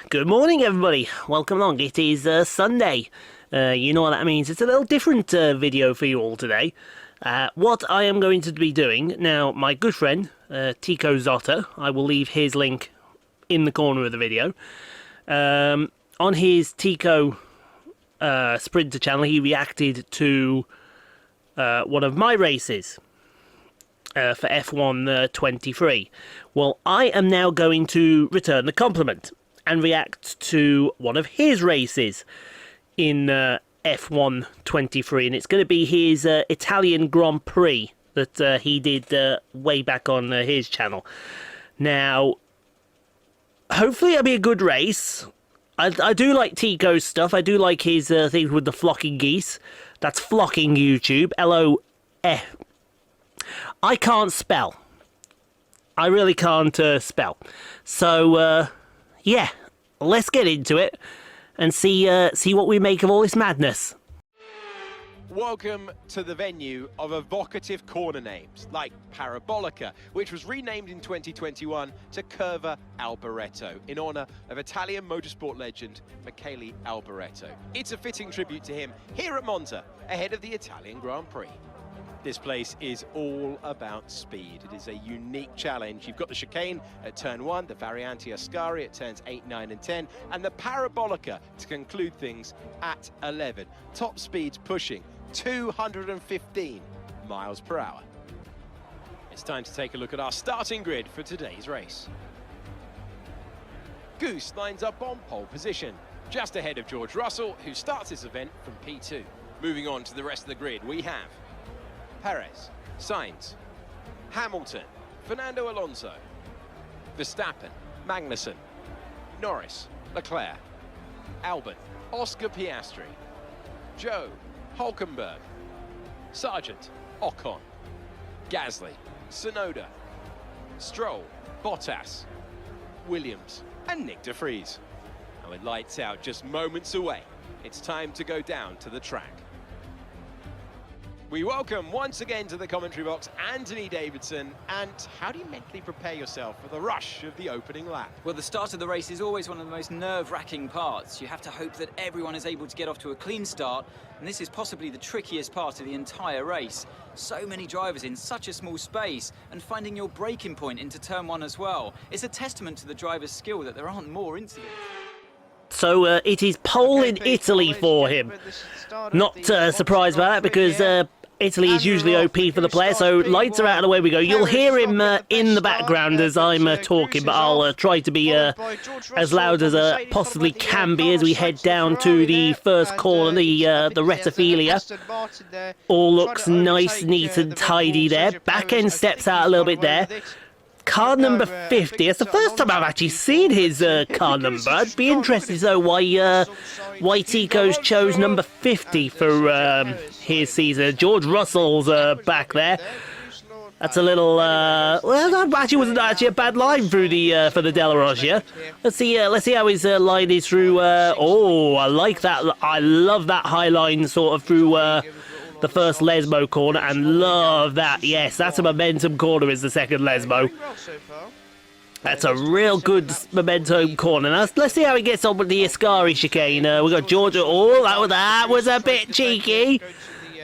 Good morning, everybody. Welcome along. It is Sunday. You know what that means. It's a little different video for you all today. What I am going to be doing now, my good friend Tico Zotter, I will leave his link in the corner of the video. On his Tico Sprinter channel, he reacted to one of my races for F1 23. Well, I am now going to return the compliment and react to one of his races in F1 23, and it's going to be his Italian Grand Prix that he did way back on his channel. Now, hopefully it'll be a good race. I do like Tico's stuff. I do like his things with the flocking geese. That's flocking YouTube. L-O-F. I can't spell. I really can't spell. So, yeah, let's get into it and see what we make of all this madness. Welcome to the venue of evocative corner names like Parabolica, which was renamed in 2021 to Curva Alboreto in honor of Italian motorsport legend Michele Alboreto. It's a fitting tribute to him here at Monza ahead of the Italian Grand Prix. This place is all about speed. It is a unique challenge. You've got the chicane at turn 1, the Variante Ascari at turns 8, 9 and 10, and the Parabolica to conclude things at 11. Top speeds pushing 215 miles per hour. It's time to take a look at our starting grid for today's race. Goose lines up on pole position, just ahead of George Russell, who starts this event from P2. Moving on to the rest of the grid, we have Perez, Sainz, Hamilton, Fernando Alonso, Verstappen, Magnussen, Norris, Leclerc, Albon, Oscar Piastri, Joe, Hulkenberg, Sargent, Ocon, Gasly, Tsunoda, Stroll, Bottas, Williams, and Nick de Vries. And with lights out just moments away, it's time to go down to the track. We welcome once again to the commentary box Anthony Davidson. And how do you mentally prepare yourself for the rush of the opening lap? Well, the start of the race is always one of the most nerve-wracking parts. You have to hope that everyone is able to get off to a clean start, and this is possibly the trickiest part of the entire race. So many drivers in such a small space, and finding your braking point into turn 1 as well. It's a testament to the driver's skill that there aren't more incidents. So it is pole in Italy for him. Not surprised by that, because Italy is usually OP for the player, so lights are out and away we go. You'll hear him in the background as I'm talking, but I'll try to be as loud as I possibly can be as we head down to the first corner, the Rettifilia. All looks nice, neat and tidy there. Back end steps out a little bit there. Car number 50. It's the first time I've actually seen his car number. I'd be interested to know why Tico's chose number 50 for his season. George Russell's back there. That's a little well, that actually wasn't actually a bad line through the for the Della Rossia. Let's see how his line is through. Oh, I like that. I love that high line sort of through the first Lesmo corner, and love that. Yes, that's a momentum corner, is the second Lesmo. That's a real good momentum corner. Now, let's see how he gets on with the Ascari chicane. We've got Georgia. Oh, that was a bit cheeky.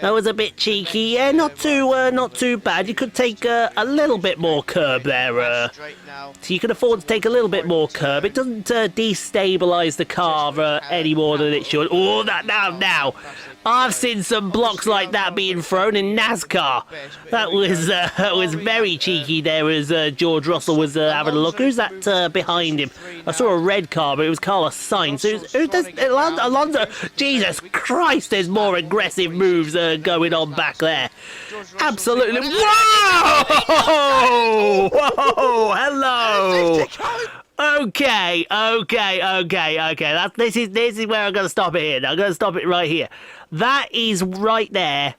That was a bit cheeky. Yeah, not too bad. You could take a little bit more curb there. So you can afford to take a little bit more curb. It doesn't destabilise the car any more than it should. Oh, that now. I've seen some blocks like that being thrown in NASCAR. That was very cheeky there as George Russell was having a look. Who's that behind him? I saw a red car, but it was Carlos Sainz. Who does Alonso? Jesus Christ, there's more aggressive moves going on back there. Absolutely. Whoa! Whoa! Hello! Okay. This is where I'm going to stop it here. I'm going to stop it right here. That is right there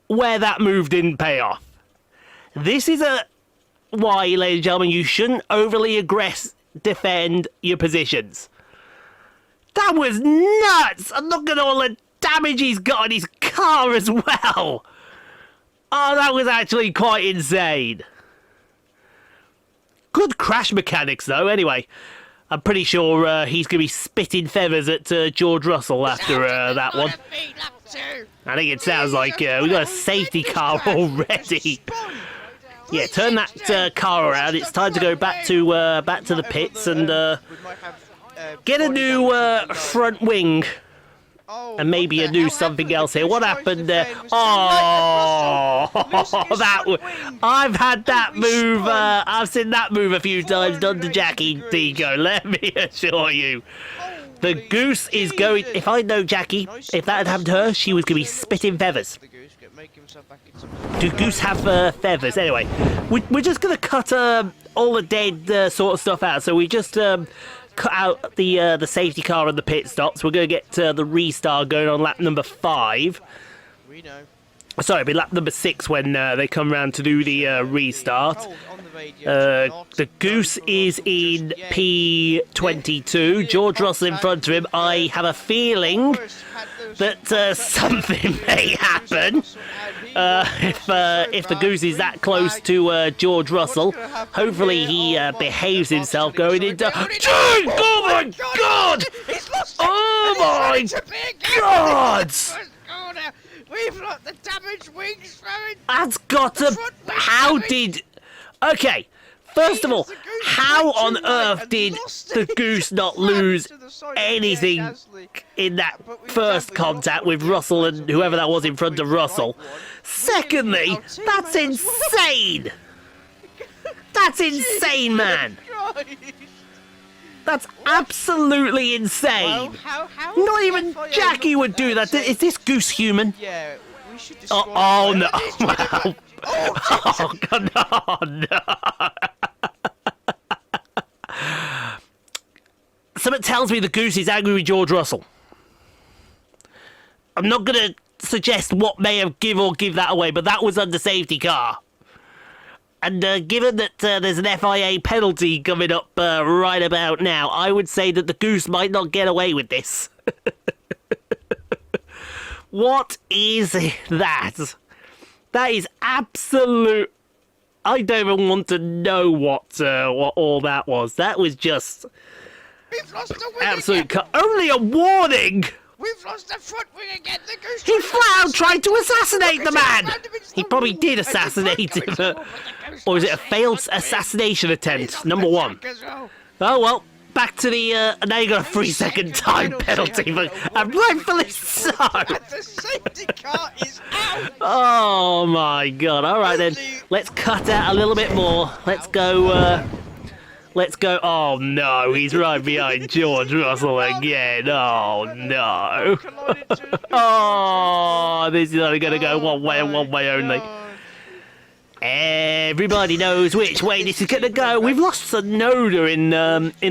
where that move didn't pay off. This is why, ladies and gentlemen, you shouldn't overly defend your positions. That was nuts! And look at all the damage he's got on his car as well. Oh, that was actually quite insane. Good crash mechanics, though. Anyway, I'm pretty sure he's going to be spitting feathers at George Russell after that one. I think it sounds like we got a safety car already. Yeah, turn that car around. It's time to go back to the pits and get a new front wing. And maybe a new something else here. What happened there? Oh, I've had that move. I've seen that move a few times done to Jackie Deco. Let me assure you. The goose is going... If I know Jackie, if that had happened to her, she was going to be spitting feathers. Do goose have feathers? Anyway, we're just going to cut all the dead sort of stuff out. So we just... cut out the safety car and the pit stops. We're going to get the restart going on lap number 5. We know. Sorry, it'll be lap number 6 when they come round to do the restart. The Goose is in P22. George Russell in front of him. I have a feeling that something may happen if the Goose is that close to George Russell. Hopefully he behaves himself going into... Oh my God! Oh my God! We've got the damaged wings throwing. That's got to... How did... Okay, first of all, how on earth did the Goose not lose anything in that first contact with Russell and whoever that was in front of Russell? Secondly, that's insane! That's insane, man! That's absolutely insane! Not even Jackie would do that. Is this Goose human? Yeah, we should Oh no! Wow! Oh God, no! Something tells me the Goose is angry with George Russell. I'm not going to suggest what may have give that away, but that was under safety car. And given that there's an FIA penalty coming up right about now, I would say that the Goose might not get away with this. What is that? That is absolute... I don't even want to know what all that was. That was just... We've lost the wing absolute... again. Only a warning! We've lost the front wing again. The Goose He flat out tried to assassinate the man! He probably did And assassinate the him. front goes forward, Or was it a the failed Goose lost assassination attempt? He's Number on the 1. track as well. Oh well, back to the... now you got a 3-second time penalty, but and rightfully so! And the safety car is out. Oh my God! All right then, let's cut out a little bit more. Let's go. Let's go. Oh no, he's right behind George Russell again. Oh no! Oh, this is only going to go one way and one way only. Everybody knows which way this is going to go. We've lost Sonoda in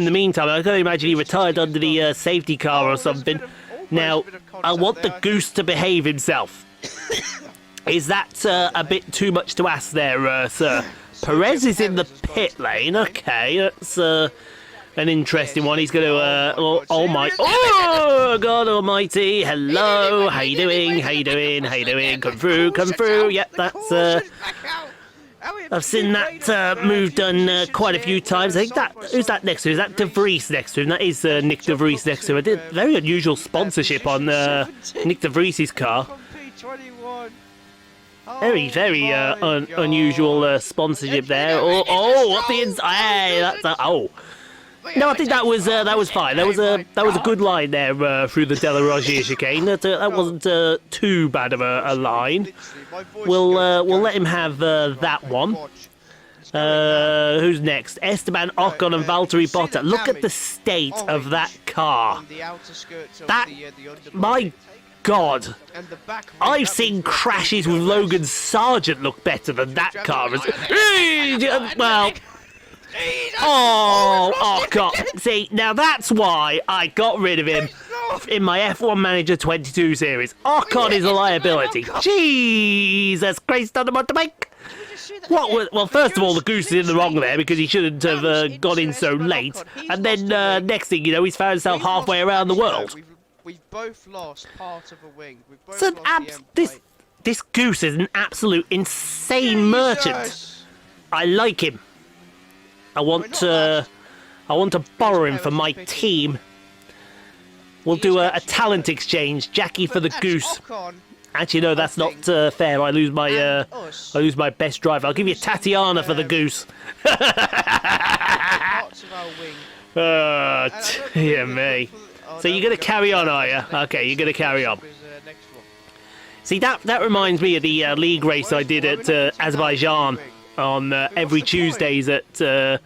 the meantime. I can imagine he retired under the safety car or something. Now, I want the Goose to behave himself. Is that a bit too much to ask there, sir? Perez is in the pit lane. Okay, that's an interesting one. He's going to... oh my... Oh, God almighty. Hello. How you doing? How you doing? How you doing? Come through. Come through. Yep, that's... I've seen that move done quite a few times. I think that... Who's that next to him? Is that De Vries next to him? That is Nick De Vries next to him. I did very unusual sponsorship on Nick De Vries' car. Very, very unusual sponsorship there. Oh, up the inside. Hey, that's oh. No, I think that was fine. That was a good line there through the De La Rogier chicane. That wasn't too bad of a line. We'll let him have that one. Who's next? Esteban Ocon and Valtteri Bottas. Look at the state of that car. That, my God, I've seen crashes with Logan Sargent look better than that car. Well, oh, God. See, now that's why I got rid of him in my F1 Manager 22 series. Ocon is a liability. Jesus Christ, on the motorbike. What was, well, first of all, the Goose is in the wrong there because he shouldn't have gone in so late. And then next thing you know, he's found himself halfway around the world. We've both lost part of a wing. We've both So lost the this Goose is an absolute insane merchant. I like him. I want I want to borrow him for my team. We'll do a talent exchange. Jackie for the goose. Actually, no, that's not fair. I lose my best driver. I'll give you Tatiana for the goose. Dear me. So you're going to carry on, are you? Okay, you're going to carry on. See, that reminds me of the league race I did at Azerbaijan on every Tuesdays at 7,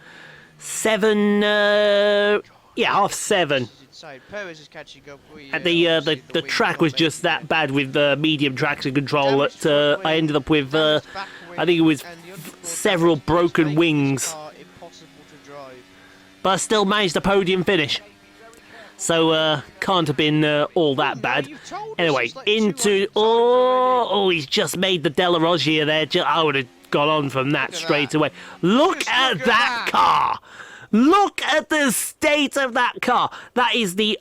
7:30. And the track was just that bad with the medium traction control that I ended up with, I think it was several broken wings. But I still managed a podium finish. So, can't have been all that bad. Anyway, into... Oh, he's just made the Delarogia there. I would have gone on from that straight away. Look at that car! Look at the state of that car. That is the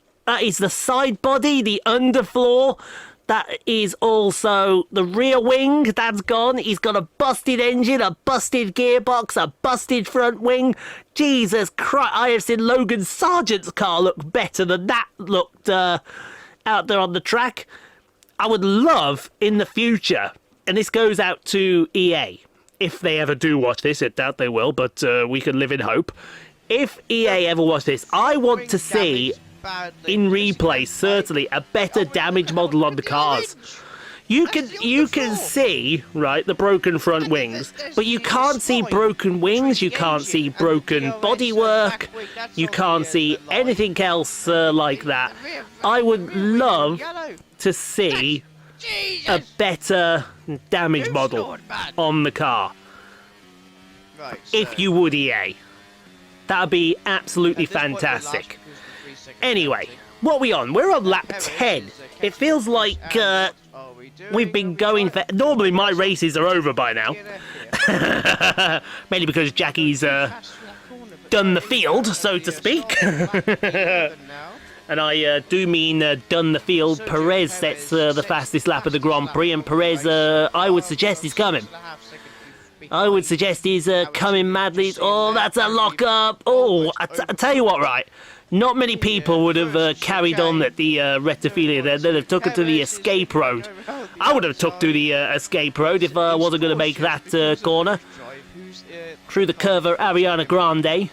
side body, the underfloor. That is also the rear wing. That's gone. He's got a busted engine, a busted gearbox, a busted front wing. Jesus Christ, I have seen Logan Sargent's car look better than that looked out there on the track. I would love in the future, and this goes out to EA, if they ever do watch this. I doubt they will, but we can live in hope. If EA ever watch this, I want to see, in replay, certainly, a better damage model on the cars. You can see, right, the broken front wings, but you can't see broken wings, you can't see broken bodywork, you can't see anything else like that. I would love to see a better damage model on the car. If you would, EA. That would be absolutely fantastic. Anyway, what are we on? We're on lap 10. It feels like we've been going for... Normally my races are over by now. Mainly because Jackie's done the field, so to speak. And I do mean done the field. Perez sets the fastest lap of the Grand Prix, and Perez, I would suggest, is coming. I would suggest he's coming madly. Oh, that's a lock-up. Oh, I tell you what, right. Not many people would have carried on at the Retifilia there. They'd have took it to the escape road. I would have took to the escape road if I wasn't going to make that corner. Through the Curva Ariana Grande.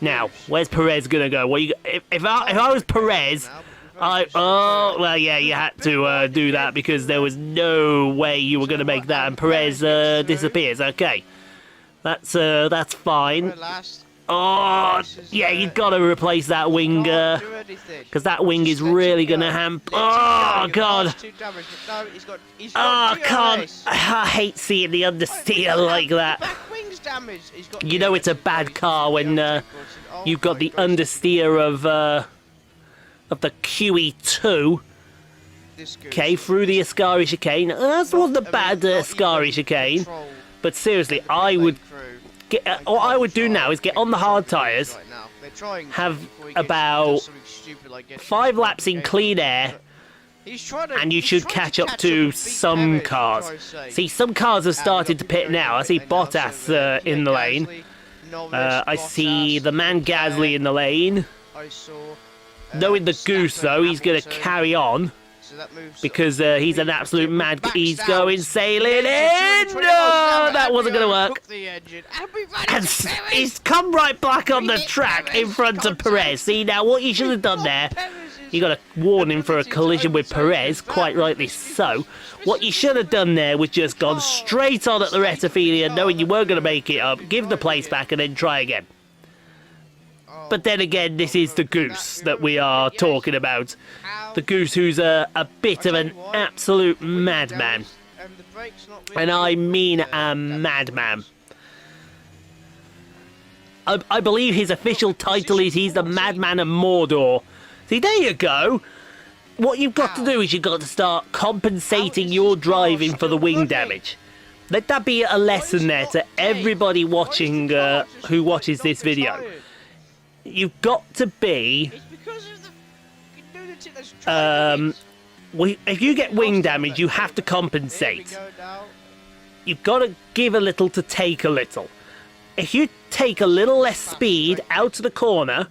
Now, where's Perez going to go? Well, if I was Perez... well, yeah, you had to do that because there was no way you were going to make that, and Perez disappears. Okay, that's fine. Oh, yeah, you've got to replace that wing, because that wing is really going to Oh, God. Oh, I can't. I hate seeing the understeer like that. You know it's a bad car when you've got the understeer of the QE2. Okay, through the Ascari chicane. That wasn't a bad Ascari chicane, but seriously, I would get. What I would do now is get on the hard tyres, have about 5 laps in clean air, and you should catch up to some cars. See, some cars have started to pit now. I see Bottas in the lane. I see the man Gasly in the lane. Knowing the goose, though, he's going to carry on because he's an absolute mad... He's going sailing in! No, that wasn't going to work. And he's come right back on the track in front of Perez. See, now, what you should have done there, you got to warn him for a collision with Perez, quite rightly so. What you should have done there was just gone straight on at the Retifilia, knowing you weren't going to make it up, give the place back, and then try again. But then again, this is the goose that we are talking about. The goose who's a bit of an absolute madman. And I mean a madman. I believe his official title is he's the Madman of Mordor. See, there you go. What you've got to do is you've got to start compensating your driving for the wing damage. Let that be a lesson there to everybody watching who watches this video. You've got to be... if you get wing damage, you have to compensate. You've got to give a little to take a little. if you take a little less speed out of the corner,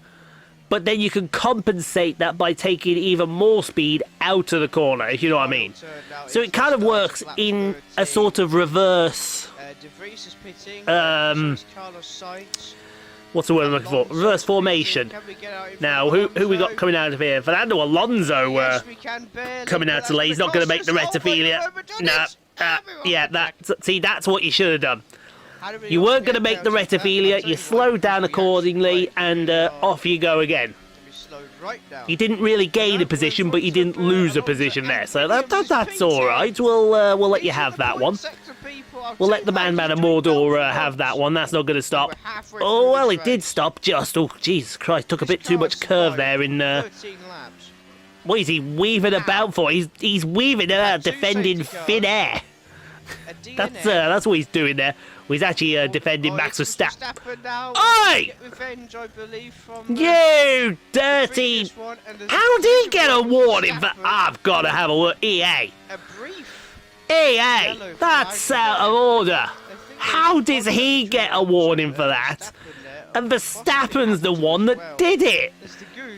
but then you can compensate that by taking even more speed out of the corner, if you know what I mean. So it kind of works in a sort of reverse... what's the word I'm looking for? Reverse formation. Now, who we got coming out of here? Fernando Alonso coming out to lay. He's not going to make the Rettifilia. Nah. Yeah, that's what you should have done. You weren't going to make the Rettifilia. You slowed down accordingly, and off you go again. You didn't really gain a position, but you didn't lose a position there. So that's all right. We'll let you have that one. We'll let the Madman of Mordor have that one. That's not going to stop. Oh, well, it did stop just. Oh, Jesus Christ. Took a bit too much curve there in... what is he weaving about for? He's weaving defending thin air. That's what he's doing there. Well, he's actually defending Max Verstappen. Oi! You dirty... How did he get a warning for... I've got to have a word. EA. EA! That's out of order. How does he get a warning for that? And Verstappen's the one that did it.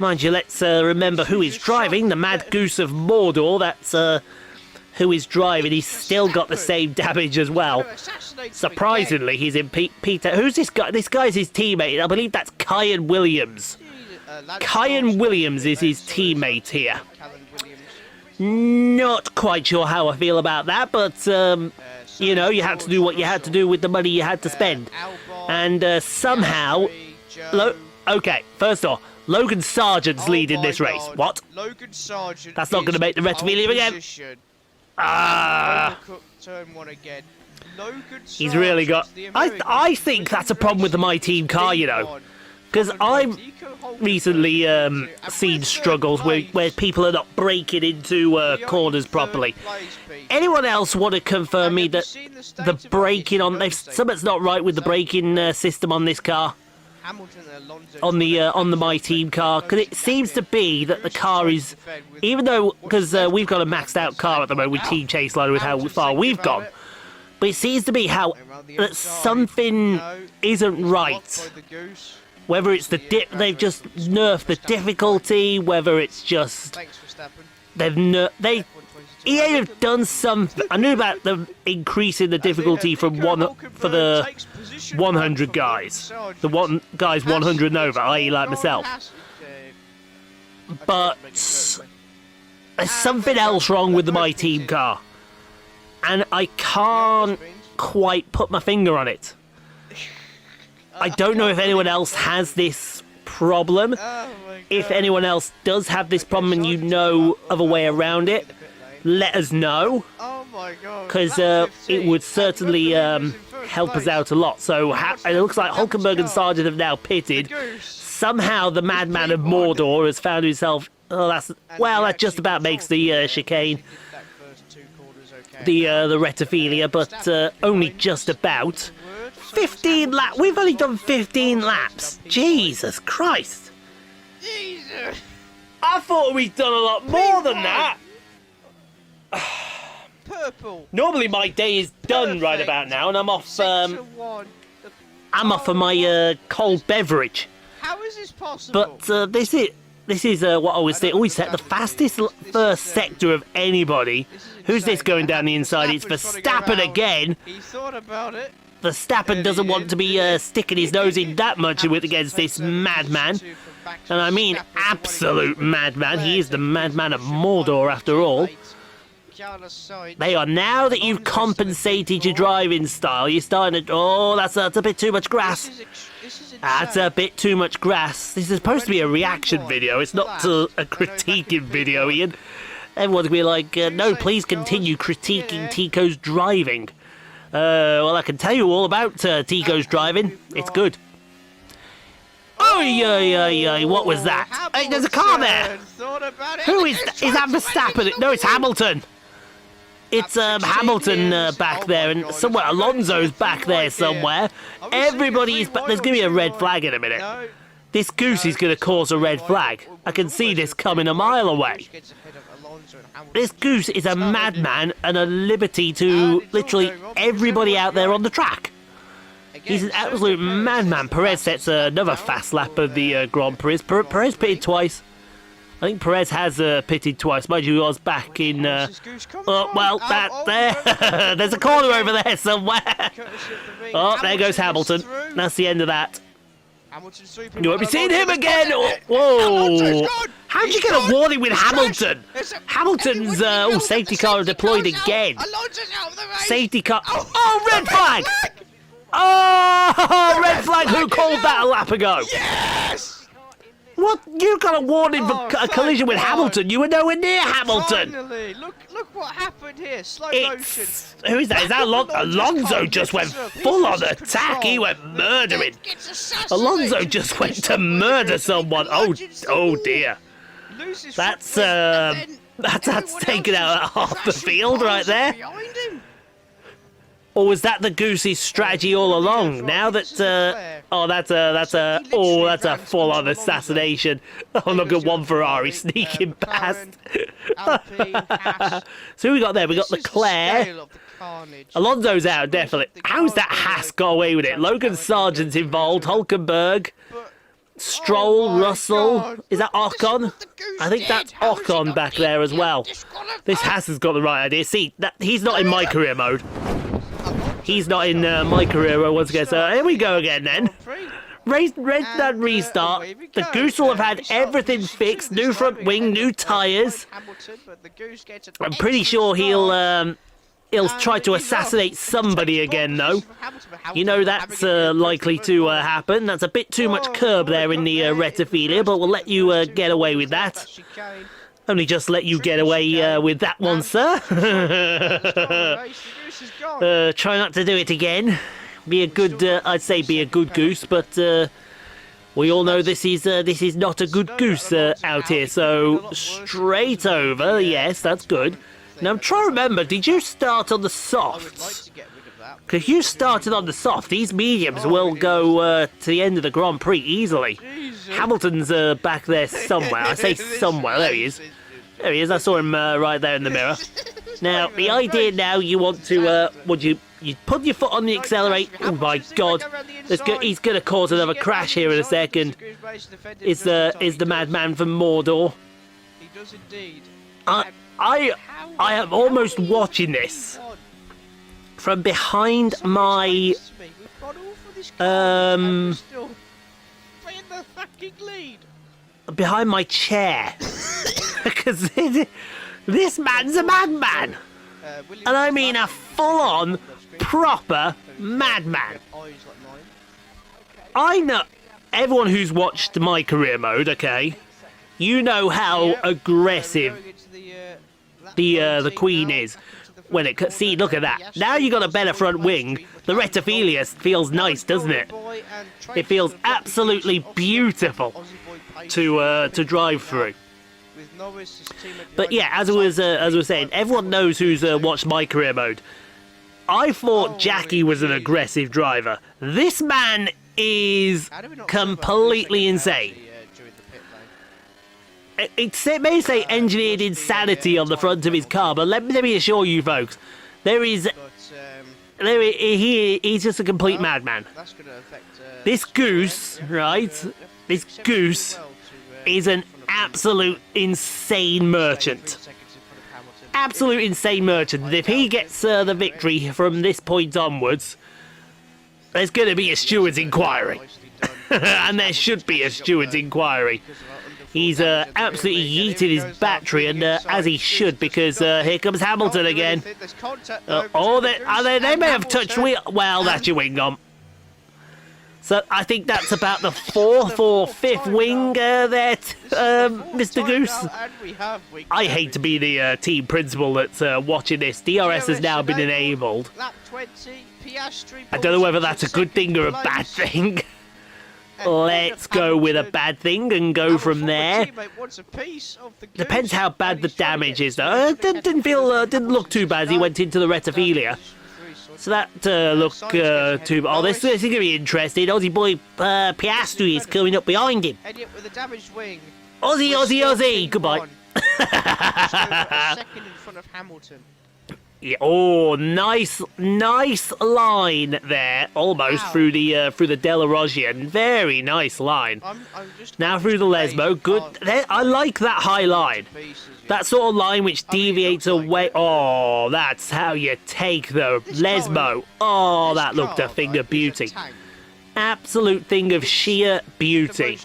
Mind you, let's remember who is driving. The Mad Goose of Mordor. That's who is driving. He's still got the same damage as well. Surprisingly, he's in Peter. Who's this guy? This guy's his teammate. I believe that's Kyan Williams. Kyan Williams is his teammate here. Not quite sure how I feel about that, but, you know, you had to do what you had to do with the money you had to spend. And somehow... okay, first off, Logan Sargent's leading this race. What? Logan Sargent. That's not going to make the Rettifilia again. He's really got... I think that's a problem with the My Team car, you know. Because I've recently seen struggles where people are not braking into corners properly. Anyone else want to confirm me that the braking on... Something's not right with the braking system on this car? On the My Team car? Because it seems to be that the car is... Even though... Because we've got a maxed out car at the moment with Team Chaseliner with how far we've gone. But it seems to be that something isn't right. Whether it's the they've just nerfed the difficulty, whether it's just EA have done something. I knew about them increasing the difficulty from for the 100 guys, guys 100 and over, i.e. like myself. But there's something else wrong with the My Team car, and I can't quite put my finger on it. I don't know if anyone else has this problem. If anyone else does have this problem and you know of a way around it, let us know. Because it would certainly help us out a lot. So it looks like Hulkenberg and Sargent have now pitted. Somehow the Madman of Mordor has found himself... that just about makes the chicane. The Rettifilia, but only just about. 15 laps. We've only done 15 laps. Jesus Christ. Jesus. I thought we'd done a lot more than that. Purple. Normally my day is done right about now, and I'm off. I'm off for my cold beverage. How is this possible? But this is what I always said. The fastest first sector of anybody. Who's this going down the inside? It's Verstappen again. He thought about it. Verstappen doesn't want to be sticking his nose in that much against this madman. And I mean absolute madman. He is the Madman of Mordor after all. They are, now that you've compensated your driving style, you're starting to... Oh, that's a bit too much grass. That's a bit too much grass. This is supposed to be a reaction video. It's not a critiquing video, Ian. Everyone's going to be like, no, please continue critiquing Tico's driving. Well, I can tell you all about Tico's driving. It's good. Oi, what was that? Hey, there's a car there. Who is that? Is that Verstappen? No, it's Hamilton. It's Hamilton back there, and somewhere Alonso's back there somewhere. Everybody is back. There's going to be a red flag in a minute. This goose is going to cause a red flag. I can see this coming a mile away. This goose is a madman and a liberty to literally everybody out there on the track. He's an absolute madman. Perez sets another fast lap of the Grand Prix. Perez pitted twice. I think Perez has pitted twice. Mind you, he was back in... there's a corner over there somewhere. Oh, there goes Hamilton. That's the end of that. You won't be seeing him again. Whoa! How'd you get a warning with Hamilton? Hamilton's safety car deployed again. Safety car. Oh, red flag! Oh, red flag. Who called that a lap ago? Yes! What? You got a warning for a collision with Hamilton. You were nowhere near Hamilton. Finally, look what happened here. Slow motion. Who is that? Is that Alonso just went full on attack. He went murdering. Alonso just went to murder someone. Oh dear. That's taken out half the field right there. Or was that the Goose's strategy all along? Now that that's a full-on assassination. Oh, look at one Ferrari sneaking past. So who we got there? We got Leclerc. Alonso's out, definitely. How's that Haas got away with it? Logan Sargent's involved. Hulkenberg. Stroll, Russell. Is that Ocon? I think that's Ocon back there as well. This Haas has got the right idea. See, he's not in my career mode. He's not in my career mode once again. So here we go again then. That restart. The Goose will have had everything fixed. New front wing, new tyres. I'm pretty sure he'll try to assassinate somebody again, though. You know that's likely to happen. That's a bit too much curb there in the Retifilia, but we'll let you get away with that. Only just let you get away with that one, sir. Try not to do it again. Be a good, I'd say be a good goose, but we all know this is not a good goose out here. So straight over, yes, that's good. Now I'm trying to remember, did you start on the softs? Because if you started on the soft, these mediums will go to the end of the Grand Prix easily. Hamilton's back there somewhere. I say somewhere. There he is. There he is. I saw him right there in the mirror. Now, the idea now you want to, you put your foot on the accelerator. Oh my God. He's going to cause another crash here in a second. Is the madman from Mordor. He does indeed. I am almost watching this from behind my behind my chair because this man's a madman, and I mean a full-on proper madman. I know everyone who's watched my career mode, okay, you know how aggressive the Queen is when it see, look at that. Now you got a better front wing. The Retifilia feels nice, doesn't it? It feels absolutely beautiful to drive through. But yeah, as I was saying, everyone knows who's watched my career mode. I thought Jackie was an aggressive driver. This man is completely insane. It may say engineered insanity on the front of his car, but let me assure you folks, he's just a complete madman. This goose, right? This goose is an absolute insane merchant. Absolute insane merchant. And if he gets the victory from this point onwards, there's going to be a steward's inquiry. And there should be a steward's inquiry. He's absolutely yeeted his battery, and as he should, because here comes Hamilton again. They may have touched wheel. Well, that's your wing on. So I think that's about the fourth or fifth wing there, Mr. Goose. I hate to be the team principal that's watching this. DRS has now been enabled. I don't know whether that's a good thing or a bad thing. Let's go with a bad thing and go from there. Depends how bad the damage is, though. Didn't look too bad as he went into the Retifilia. So that looked too bad. Oh, this is going to be interesting. Aussie boy Piastri is coming up behind him. Aussie. Goodbye. A second in front of Hamilton. Yeah, oh, nice line there, almost through the Della Roggian. Very nice line. Now through the Lesmo, good. I like that high line. That sort of line which deviates away. Oh, that's how you take the Lesmo. Oh, that looked a thing of beauty. Absolute thing of sheer beauty.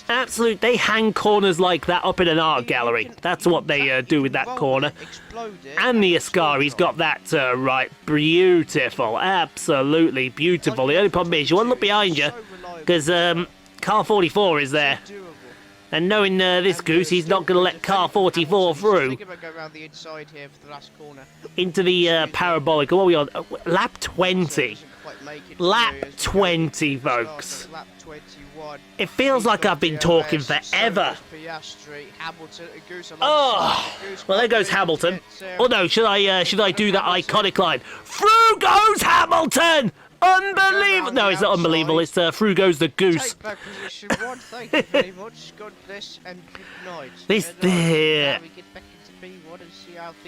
Absolute, they hang corners like that up in an art gallery. That's what they do with that corner. And the Ascari's got that right. Beautiful. Absolutely beautiful. The only problem is you want to look behind you because car 44 is there. And knowing this goose, he's not going to let car 44 through into the parabolic. What are we on? Lap 20. Lap 20, folks. It feels like I've been talking forever. Oh, well, there goes Hamilton. Oh no, should I do that iconic line? Through goes Hamilton! Unbelievable! No, it's not unbelievable. It's through goes the goose. Take back position 1. Thank you very much. God bless and good night. This there.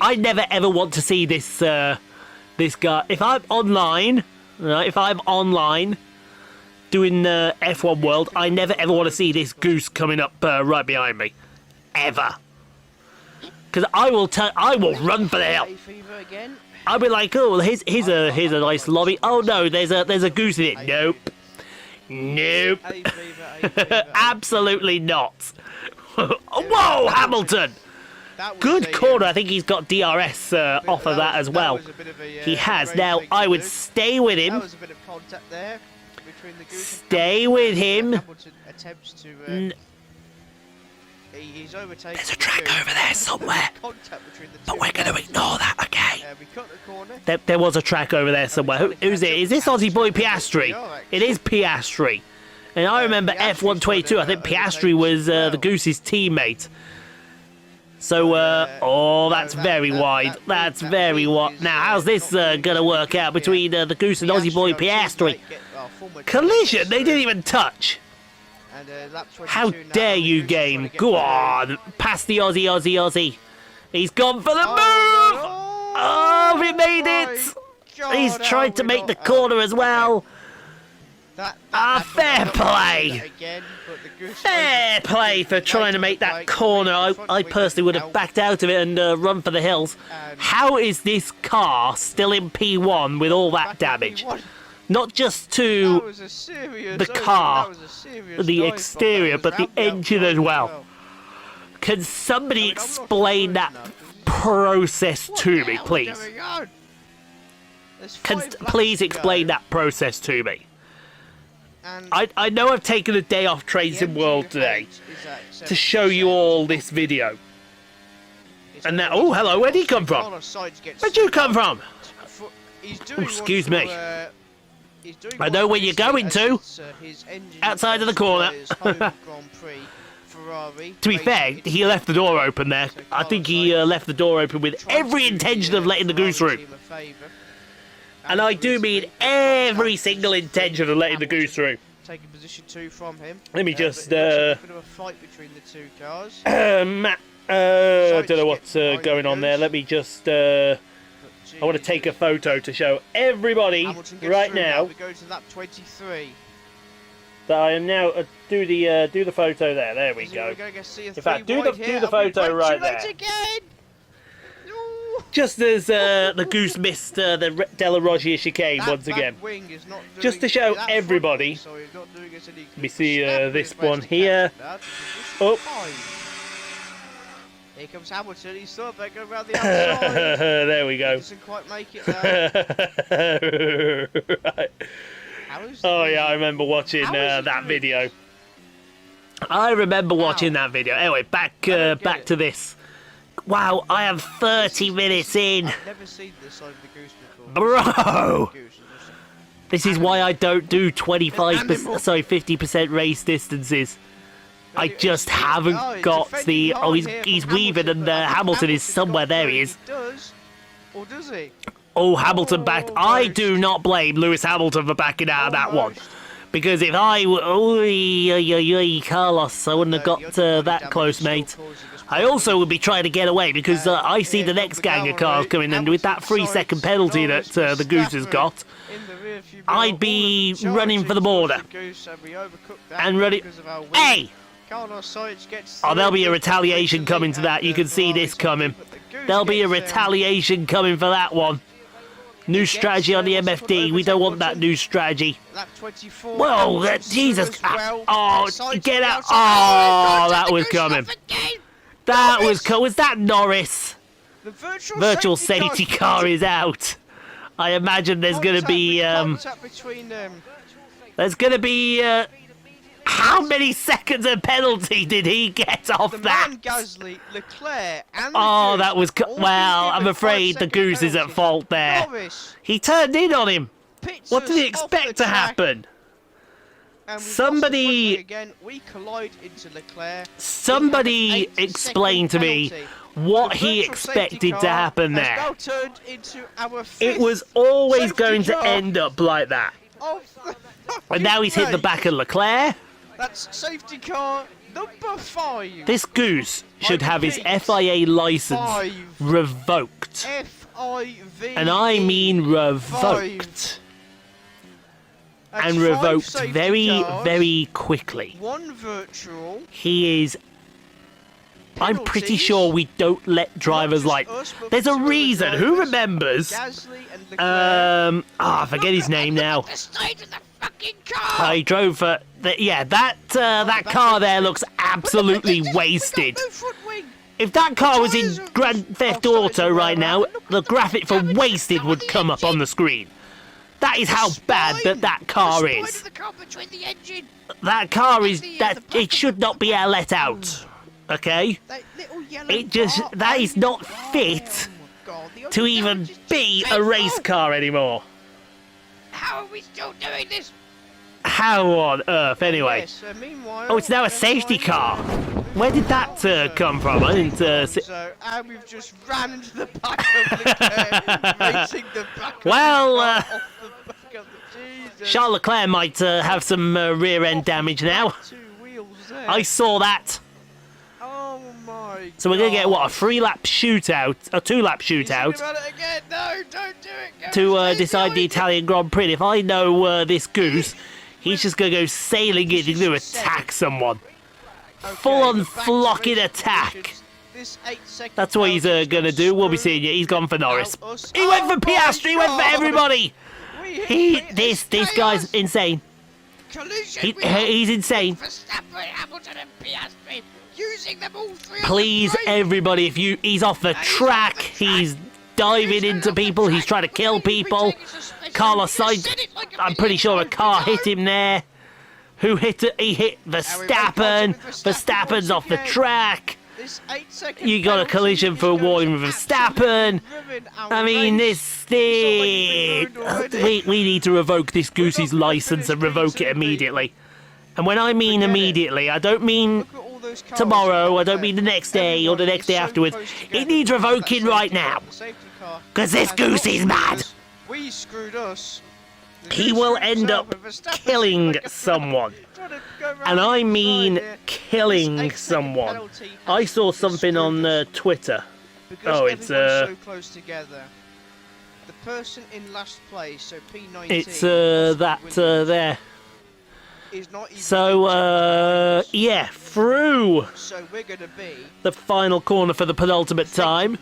I never ever want to see this this guy. If I'm online, right? If I'm online doing F1 World, I never ever want to see this goose coming up right behind me, ever. Because I will run for the hill. I'll be like, oh, well, here's a nice lobby. Oh no, there's a goose in it. Nope, nope, absolutely not. Whoa, Hamilton! Good corner. I think he's got DRS off of that as well. He has. Now I would stay with him. Stay with him. There's a track over there somewhere, but we're going to ignore that, okay? There was a track over there somewhere. Who's it? Is this Aussie boy Piastri? It is Piastri. And I remember F122, I think Piastri was the Goose's teammate. So, oh, that's very wide. That's very wide. Now, how's this going to work out between the Goose and Aussie boy Piastri? Collision? They didn't even touch. How dare you, game? Go on. Past the Aussie. He's gone for the move. Oh, he made it. He's tried to make the corner as well. Fair play. Fair play for trying to make that corner. I personally would have backed out of it and run for the hills. How is this car still in P1 with all that damage? Not just to the car, the exterior, but the engine as well. Can somebody explain that process to me, please? Please explain that process to me. I know I've taken a day off Racing World today to show you all this video. And now, oh, hello, where'd he come from? Where'd you come from? Oh, excuse me. I know where you're going to. Outside of the corner. To be fair, he left the door open there. I think he left the door open with every intention of letting the goose through. And I do mean every single intention of letting the goose through. Taking position 2 from him. Let me just a bit of a fight between the two cars. Matt, I don't know what's going on there. Let me just I want to take a photo to show everybody right now. We go to lap 23. That I am now do the photo there. There we go. In fact, do the photo right there. Just as the goose missed the Della Roggia chicane once again. Just to show everybody. Let me see this one here. Oh. Here comes Hamilton, he's still back around the outside. There we go. Doesn't quite make it though. Right. Oh yeah, I remember watching that video. I remember watching that video. Anyway, back to this. Wow, I am 30 minutes in. I've never seen this side of the goose before. Bro! This is why I don't do 50% race distances. I just haven't got the... Oh, he's weaving and Hamilton is somewhere. There he is. Or does he? Oh, Hamilton backed. I do not blame Lewis Hamilton for backing out of that one. Because if I were... Carlos, I wouldn't have got that close, mate. I also would be trying to get away because I see the next gang of cars coming in with that 3-second penalty that the Goose has got. I'd be running for the border. And running... Hey! Oh, there'll be a retaliation coming to that. You can see this coming. There'll be a retaliation coming for that one. New strategy on the MFD. We don't want that new strategy. Whoa, Jesus. Oh, get out. Oh, that was coming. That was cool. Was that Norris? The virtual safety car is out. I imagine there's going to be... There's going to be... how many seconds of penalty did he get off that? Gasly, Leclerc, and oh, that was... Well, I'm afraid the Goose is at fault there. He turned in on him. What did he expect to happen? Somebody explain to me what he expected to happen there. It was always going to end up like that. And now he's hit the back of Leclerc. That's safety car number 5. This Goose should have his FIA license revoked. And I mean revoked. And revoked very, very quickly. One virtual. He is... I'm pretty sure we don't let drivers like... There's a reason. Who remembers? I forget his name now. I drove for... Yeah, that car there looks absolutely wasted. If that car was in Grand Theft Auto right now, the graphic for wasted would come up on the screen. That is how bad that car is. That car is... It should not be let out. Okay? That is not fit to even be a race car anymore. How are we still doing this? How on earth, anyway? Oh, it's now a safety car. Where did that come from? I didn't see. And we've just ran into the back of Leclerc, racing the back well, Charles Leclerc might have some rear end damage now. I saw that. Oh my! So we're gonna get what, a 3-lap shootout, a 2-lap shootout? No, don't do it. To decide the Italian Grand Prix. If I know this Goose, he's just gonna go sailing in to attack someone. Full-on flocking attack. That's what he's gonna do. We'll be seeing you. He's gone for Norris. He went for Piastri. He went for everybody. This guy's insane. He's insane. Please, everybody, he's off the track. He's diving into people. He's trying to kill people. Carlos Sainz, I'm pretty sure a car hit him there. Who hit it? He hit Verstappen. Verstappen's off the track. You got a collision for a warning with Verstappen. I mean, we need to revoke this Goose's license and revoke it immediately. And when I mean immediately, I don't mean tomorrow, I don't mean the next day or the next day afterwards. It needs revoking right now. Because this Goose is mad. He will end up killing someone. And I mean killing someone. I saw something on Twitter. Oh, it's so close together. The person in last place, so P19. It's that there. So yeah, through the final corner for the penultimate time.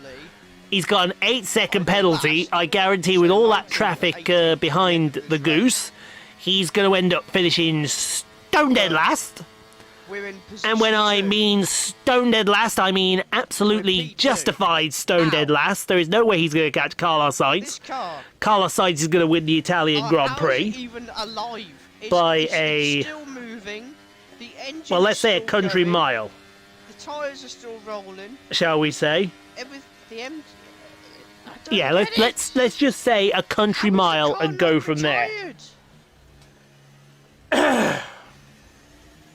He's got an 8-second penalty. I guarantee with all that traffic behind the Goose, he's going to end up finishing stone dead last. And when I mean stone dead last, I mean absolutely justified stone dead last. There is no way he's going to catch Carlos Sainz. Carlos Sainz is going to win the Italian Grand Prix by a, well, let's say a country mile. The tyres are still rolling. Shall we say? Yeah, let's just say a country mile and go from there.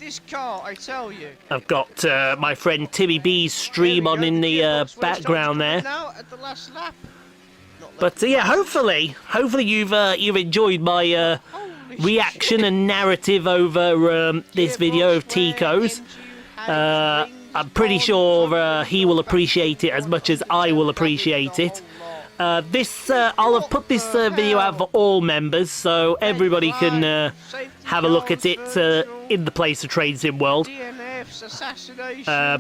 This car, I tell you. I've got my friend Timmy B's stream on in the background there. But yeah, hopefully you've enjoyed my reaction and narrative over this video of Tico's. I'm pretty sure he will appreciate it as much as I will appreciate it. I'll have put this video out for all members, so everybody can have a look at it in the place of Train Sim World.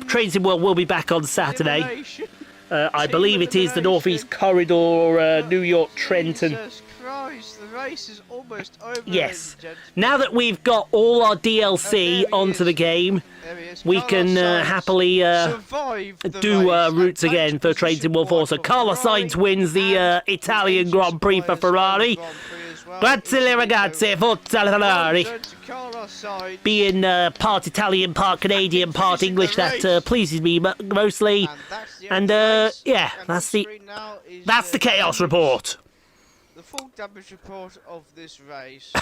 Train Sim World will be back on Saturday. I believe it is the Northeast Corridor, New York, Trenton. Jesus Christ, the race is almost over. Yes. Now that we've got all our DLC onto the game, we can happily do routes again for Train Sim World 4. So Carlos Sainz wins the Italian Grand Prix for Ferrari. Grazie ragazzi, forza Ferrari. Being part Italian, part Canadian, part English, that pleases me mostly. And yeah, that's the chaos report. The full damage report of this race.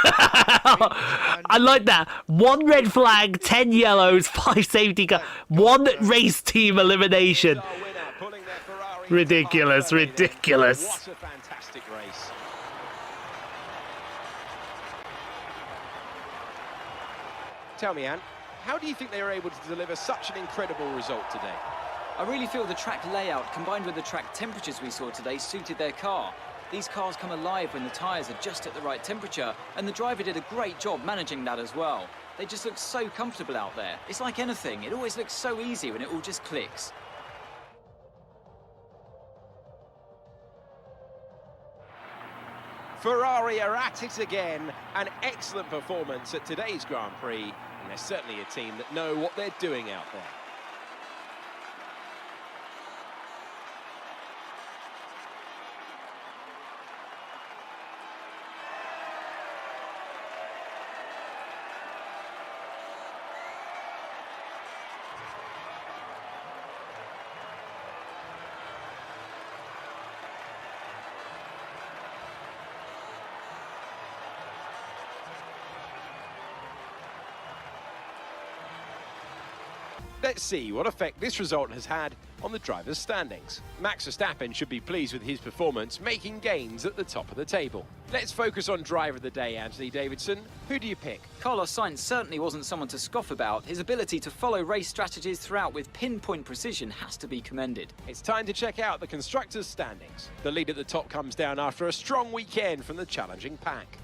I like that. 1 red flag, 10 yellows, 5 safety cars, 1 race team elimination. Ridiculous, ridiculous. What a fantastic race. Tell me, Anne, how do you think they were able to deliver such an incredible result today? I really feel the track layout combined with the track temperatures we saw today suited their car. These cars come alive when the tyres are just at the right temperature, and the driver did a great job managing that as well. They just look so comfortable out there. It's like anything, it always looks so easy when it all just clicks. Ferrari are at it again. An excellent performance at today's Grand Prix, and they're certainly a team that know what they're doing out there. Let's see what effect this result has had on the drivers' standings. Max Verstappen should be pleased with his performance, making gains at the top of the table. Let's focus on driver of the day, Anthony Davidson. Who do you pick? Carlos Sainz certainly wasn't someone to scoff about. His ability to follow race strategies throughout with pinpoint precision has to be commended. It's time to check out the constructors' standings. The lead at the top comes down after a strong weekend from the challenging pack.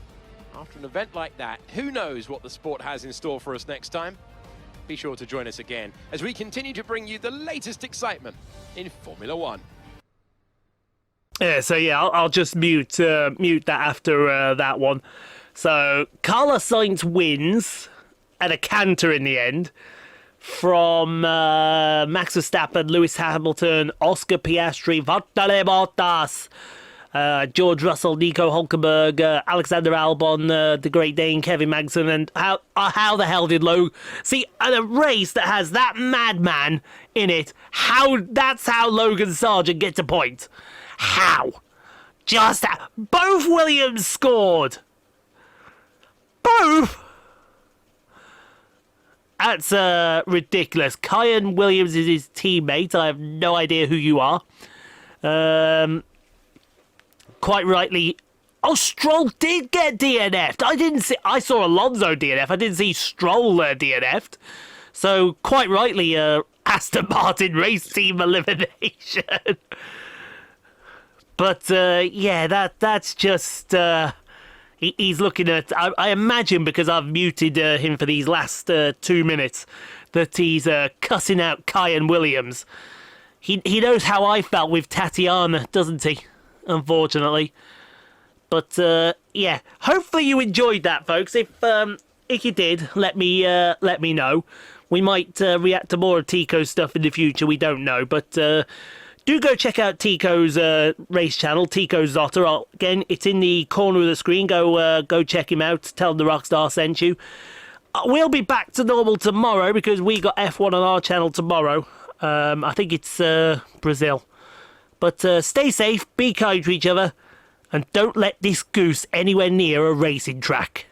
After an event like that, who knows what the sport has in store for us next time? Be sure to join us again as we continue to bring you the latest excitement in Formula One. Yeah, so yeah, I'll just mute that after that one. So Carlos Sainz wins at a canter in the end from Max Verstappen, Lewis Hamilton, Oscar Piastri, Valtteri Bottas, George Russell, Nico Hulkenberg, Alexander Albon, the Great Dane, Kevin Magnussen, and how the hell did Logan... See, at a race that has that madman in it, that's how Logan Sargent gets a point. How? Just how? Both Williams scored. Both? That's ridiculous. Kyan Williams is his teammate. I have no idea who you are. Quite rightly, Stroll did get DNF'd. I saw Alonso DNF. I didn't see Stroll DNF'd. So quite rightly, Aston Martin race team elimination. But yeah, that's just he's looking at. I imagine because I've muted him for these last 2 minutes that he's cussing out Kyan Williams. He knows how I felt with Tatiana, doesn't he? Unfortunately, but yeah, hopefully you enjoyed that, folks. If you did, let me know. We might react to more of Tico's stuff in the future. We don't know, but do go check out Tico's race channel, Tico Zotter. Again, it's in the corner of the screen. Go check him out. Tell him the Rockstar sent you. We'll be back to normal tomorrow because we got F1 on our channel tomorrow. I think it's Brazil. But stay safe, be kind to each other, and don't let this goose anywhere near a racing track.